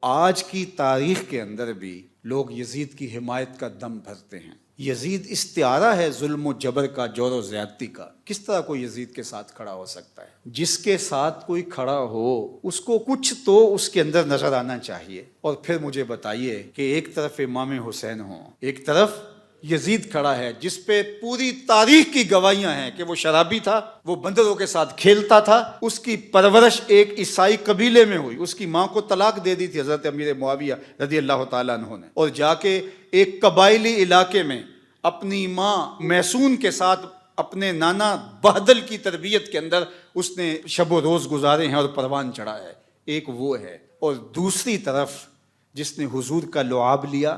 آج کی تاریخ کے اندر بھی لوگ یزید کی حمایت کا دم بھرتے ہیں۔ یزید استعارہ ہے ظلم و جبر کا، جور و زیادتی کا۔ کس طرح کوئی یزید کے ساتھ کھڑا ہو سکتا ہے؟ جس کے ساتھ کوئی کھڑا ہو اس کو کچھ تو اس کے اندر نظر آنا چاہیے۔ اور پھر مجھے بتائیے کہ ایک طرف امام حسین ہوں، ایک طرف یزید کھڑا ہے جس پہ پوری تاریخ کی گواہیاں ہیں کہ وہ شرابی تھا، وہ بندروں کے ساتھ کھیلتا تھا، اس کی پرورش ایک عیسائی قبیلے میں ہوئی، اس کی ماں کو طلاق دے دی تھی حضرت امیر معاویہ رضی اللہ تعالیٰ عنہ نے، اور جا کے ایک قبائلی علاقے میں اپنی ماں میسون کے ساتھ اپنے نانا بہدل کی تربیت کے اندر اس نے شب و روز گزارے ہیں اور پروان چڑھا ہے۔ ایک وہ ہے، اور دوسری طرف جس نے حضور کا لعاب لیا،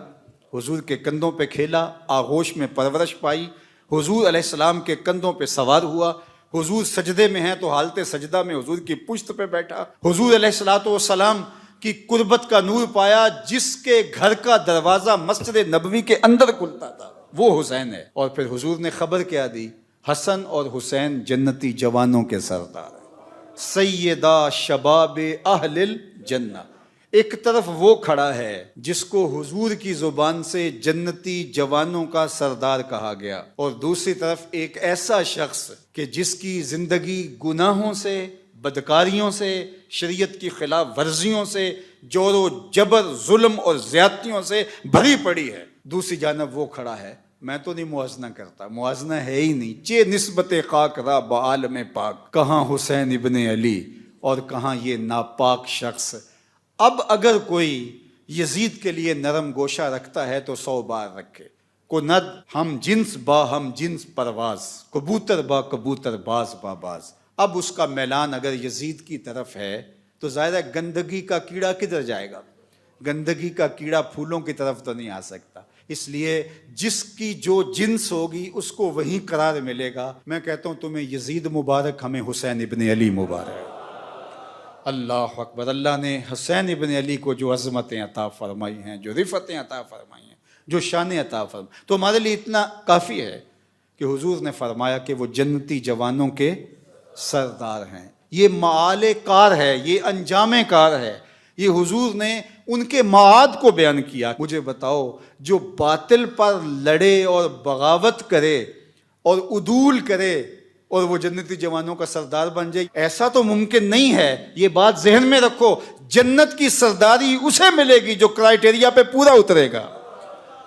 حضور کے کندھوں پہ کھیلا، آغوش میں پرورش پائی، حضور علیہ السلام کے کندھوں پہ سوار ہوا، حضور سجدے میں ہیں تو حالت سجدہ میں حضور کی پشت پہ بیٹھا، حضور علیہ السلام کی قربت کا نور پایا، جس کے گھر کا دروازہ مسجد نبوی کے اندر کھلتا تھا، وہ حسین ہے۔ اور پھر حضور نے خبر کیا دی؟ حسن اور حسین جنتی جوانوں کے سردار، سیدہ شباب اہل الجنہ۔ ایک طرف وہ کھڑا ہے جس کو حضور کی زبان سے جنتی جوانوں کا سردار کہا گیا، اور دوسری طرف ایک ایسا شخص کہ جس کی زندگی گناہوں سے، بدکاریوں سے، شریعت کی خلاف ورزیوں سے، جور و جبر، ظلم اور زیادتیوں سے بھری پڑی ہے۔ دوسری جانب وہ کھڑا ہے، میں تو نہیں موازنہ کرتا، موازنہ ہے ہی نہیں، چے نسبت خاک را بعالم پاک، کہاں حسین ابن علی اور کہاں یہ ناپاک شخص۔ اب اگر کوئی یزید کے لیے نرم گوشہ رکھتا ہے تو 100 بار رکھے۔ کند ہم جنس با ہم جنس پرواز، کبوتر با کبوتر باز با باز۔ اب اس کا میلان اگر یزید کی طرف ہے تو ظاہر ہے گندگی کا کیڑا کدھر جائے گا؟ گندگی کا کیڑا پھولوں کی طرف تو نہیں آ سکتا، اس لیے جس کی جو جنس ہوگی اس کو وہی قرار ملے گا۔ میں کہتا ہوں تمہیں یزید مبارک، ہمیں حسین ابن علی مبارک۔ اللہ اکبر۔ اللہ نے حسین ابن علی کو جو عظمتیں عطا فرمائی ہیں، جو رفتیں عطا فرمائی ہیں، جو شانیں عطا فرمائی، تو ہمارے لیے اتنا کافی ہے کہ حضور نے فرمایا کہ وہ جنتی جوانوں کے سردار ہیں۔ یہ معال کار ہے، یہ انجام کار ہے، یہ حضور نے ان کے معاد کو بیان کیا۔ مجھے بتاؤ، جو باطل پر لڑے اور بغاوت کرے اور عدول کرے اور وہ جنتی جوانوں کا سردار بن جائے، ایسا تو ممکن نہیں ہے۔ یہ بات ذہن میں رکھو، جنت کی سرداری اسے ملے گی جو کرائیٹیریا پہ پورا اترے گا۔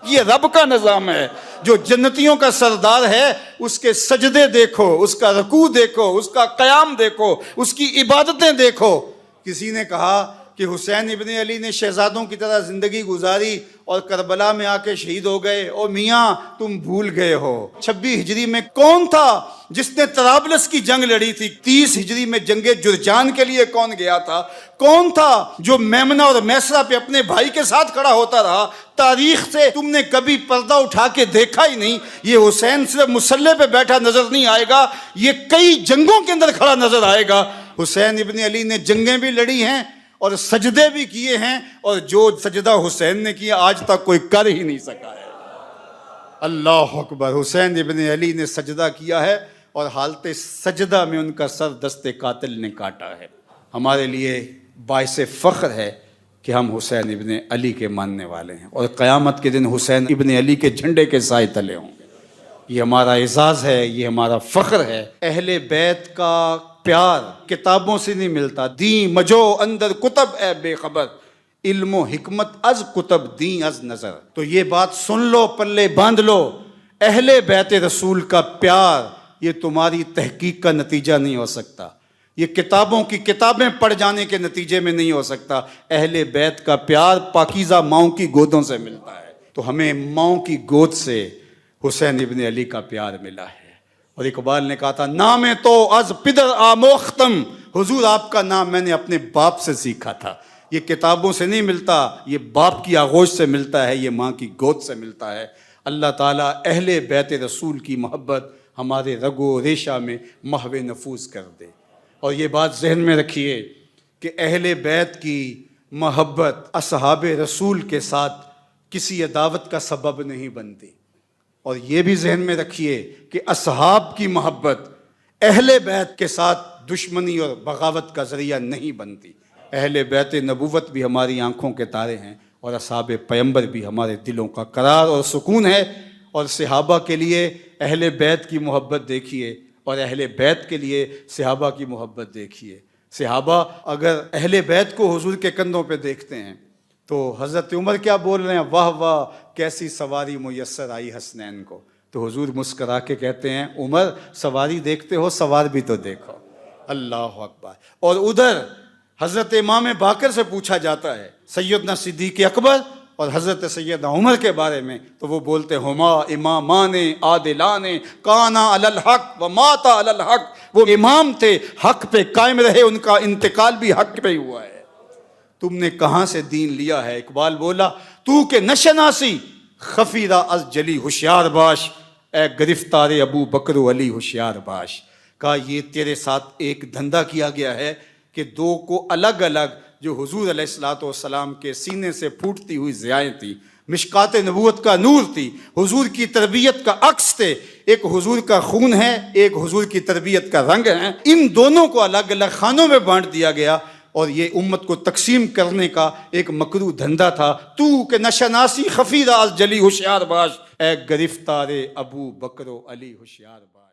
یہ رب کا نظام ہے۔ جو جنتیوں کا سردار ہے اس کے سجدے دیکھو، اس کا رکوع دیکھو، اس کا قیام دیکھو، اس کی عبادتیں دیکھو۔ کسی نے کہا کہ حسین ابن علی نے شہزادوں کی طرح زندگی گزاری اور کربلا میں آ کے شہید ہو گئے۔ او میاں تم بھول گئے ہو، 26 ہجری میں کون تھا جس نے طرابلس کی جنگ لڑی تھی؟ 30 ہجری میں جنگ جرجان کے لیے کون گیا تھا؟ کون تھا جو میمنہ اور میسرہ پہ اپنے بھائی کے ساتھ کھڑا ہوتا رہا؟ تاریخ سے تم نے کبھی پردہ اٹھا کے دیکھا ہی نہیں۔ یہ حسین صرف مسلح پہ بیٹھا نظر نہیں آئے گا، یہ کئی جنگوں کے اندر کھڑا نظر آئے گا۔ حسین ابن علی نے جنگیں بھی لڑی ہیں اور سجدے بھی کیے ہیں، اور جو سجدہ حسین نے کیا آج تک کوئی کر ہی نہیں سکا ہے۔ اللہ اکبر۔ حسین ابن علی نے سجدہ کیا ہے اور حالت سجدہ میں ان کا سر دست قاتل نے کاٹا ہے۔ ہمارے لیے باعث فخر ہے کہ ہم حسین ابن علی کے ماننے والے ہیں، اور قیامت کے دن حسین ابن علی کے جھنڈے کے سائے تلے ہوں گے۔ یہ ہمارا اعزاز ہے، یہ ہمارا فخر ہے۔ اہل بیت کا پیار کتابوں سے نہیں ملتا۔ دین مجو اندر کتب اے بے خبر، علم و حکمت از کتب دین از نظر۔ تو یہ بات سن لو، پلے باندھ لو، اہل بیت رسول کا پیار یہ تمہاری تحقیق کا نتیجہ نہیں ہو سکتا، یہ کتابوں کی کتابیں پڑھ جانے کے نتیجے میں نہیں ہو سکتا۔ اہل بیت کا پیار پاکیزہ ماؤں کی گودوں سے ملتا ہے۔ تو ہمیں ماؤں کی گود سے حسین ابن علی کا پیار ملا ہے۔ اور اقبال نے کہا تھا، نام تو از پدر آموختم، حضور آپ کا نام میں نے اپنے باپ سے سیکھا تھا۔ یہ کتابوں سے نہیں ملتا، یہ باپ کی آغوش سے ملتا ہے، یہ ماں کی گود سے ملتا ہے۔ اللہ تعالیٰ اہل بیت رسول کی محبت ہمارے رگ و ریشہ میں محو نفوذ کر دے۔ اور یہ بات ذہن میں رکھیے کہ اہل بیت کی محبت اصحاب رسول کے ساتھ کسی عداوت کا سبب نہیں بنتی، اور یہ بھی ذہن میں رکھیے کہ اصحاب کی محبت اہل بیت کے ساتھ دشمنی اور بغاوت کا ذریعہ نہیں بنتی۔ اہل بیت نبوت بھی ہماری آنکھوں کے تارے ہیں، اور اصحاب پیمبر بھی ہمارے دلوں کا قرار اور سکون ہے۔ اور صحابہ کے لیے اہل بیت کی محبت دیکھیے، اور اہل بیت کے لیے صحابہ کی محبت دیکھیے۔ صحابہ اگر اہل بیت کو حضور کے کندھوں پہ دیکھتے ہیں تو حضرت عمر کیا بول رہے ہیں؟ واہ واہ کیسی سواری میسر آئی حسنین کو۔ تو حضور مسکرا کے کہتے ہیں عمر سواری دیکھتے ہو، سوار بھی تو دیکھو۔ اللہ اکبر۔ اور ادھر حضرت امام باقر سے پوچھا جاتا ہے سیدنا صدیق اکبر اور حضرت سیدنا عمر کے بارے میں، تو وہ بولتے ہما امامان عادلان کانا علی الحق و ماتا علی الحق۔ وہ امام تھے، حق پہ قائم رہے، ان کا انتقال بھی حق پہ ہی ہوا ہے۔ تم نے کہاں سے دین لیا ہے؟ اقبال بولا تو کہ نشناسی خفیرہ از جلی ہوشیار باش، اے گرفتار ابو بکر و علی ہوشیار باش۔ کہا یہ تیرے ساتھ ایک دھندا کیا گیا ہے کہ دو کو الگ الگ، جو حضور علیہ الصلوۃ والسلام کے سینے سے پھوٹتی ہوئی ضیائیں تھیں، مشکات نبوت کا نور تھی، حضور کی تربیت کا عکس تھے، ایک حضور کا خون ہے، ایک حضور کی تربیت کا رنگ ہے، ان دونوں کو الگ الگ خانوں میں بانٹ دیا گیا، اور یہ امت کو تقسیم کرنے کا ایک مکروہ دھندا تھا۔ تو کہ نشناسی خفیرہ از جلی ہوشیار باش، اے گرفتار ابو بکر و علی ہوشیار باش۔